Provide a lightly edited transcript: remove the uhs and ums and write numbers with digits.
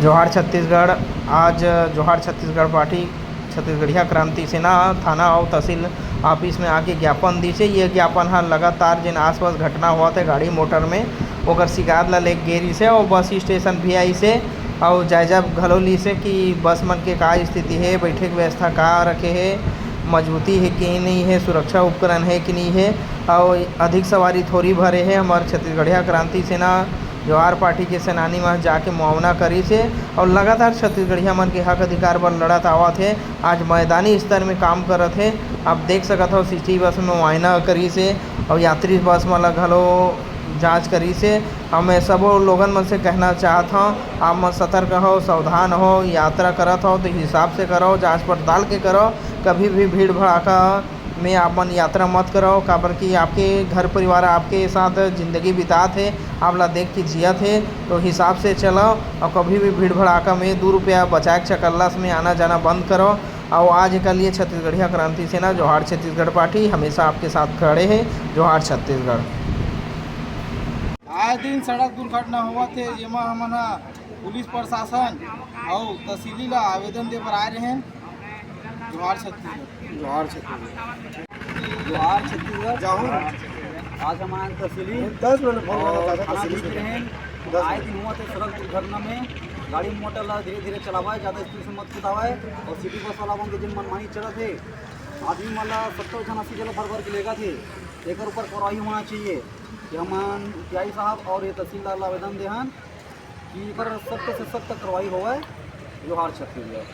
जोहार छत्तीसगढ़। आज जोहार छत्तीसगढ़ पार्टी छत्तीसगढ़िया क्रांति सेना थाना और तहसील ऑफिस में आके ज्ञापन दी से। ये ज्ञापन ह लगातार जिन आसपास घटना हुआ थे गाड़ी मोटर में ओकर शिकायत ला लेके गेरी से और बस स्टेशन भी आई से और जायजा घलो ली से कि बस मन के का स्थिति है, बैठे के व्यवस्था का रखे है, मजबूती है कि नहीं है, सुरक्षा उपकरण है कि नहीं है और अधिक सवारी थोड़ी भरे है। हमारे छत्तीसगढ़िया क्रांति सेना जोहार पार्टी के सेनानी मन जाके मुआवना करी से और लगातार छत्तीसगढ़िया मन के हक अधिकार पर लड़त आवत है। आज मैदानी स्तर में काम करत है। आप देख सकत हो सिटी बस में मुआयना करी से और यात्री बस में घलो जांच करी से। मैं सबो लोगन मन से कहना चाहत हूँ, आप मन सतर्क हो, सावधान हो, यात्रा करत हो तो हिसाब से करो, जांच पड़ताल के करो। कभी भी भीड़ भड़ाका में आप मन यात्रा मत करो, काबर कि आपके घर परिवार आपके साथ ज़िंदगी बितात है, आप ला देख के जियत है, तो हिसाब से चलो और कभी भी भीड़ भड़ाका में 2 रुपया बचाए के चकल्लस में आना जाना बंद करो। और आज के लिए छत्तीसगढ़िया क्रांति सेना जोहार छत्तीसगढ़ पार्टी हमेशा आपके साथ खड़े हैं। जोहार छत्तीसगढ़। आए दिन सड़क दुर्घटना हुआ थे जेमा हमन पुलिस प्रशासन और तहसीली ला आवेदन दे बर आए रहे। जोहार छत्तीसगढ़। जोहार छत्तीसगढ़। जोहार छत्तीसगढ़। जाऊँ आज हमारे तहसीली 10 मिनट फोन आए दिन हुआ थे सड़क दुर्घटना में गाड़ी मोटर ला धीरे धीरे चलावा, ज़्यादा स्पीड से मत कुदावा और सिटी बस वाला मन के जिन मनमानी चढ़त है आदमी वाला 70 जन 80 जन भर के लेगा थे। एक ऊपर कार्रवाई होना चाहिए कि हम पीआई साहब और ये तहसीलदार आवेदन देहन कि सख्त से सख्त कार्रवाई होवे। जोहार छत्तीसगढ़।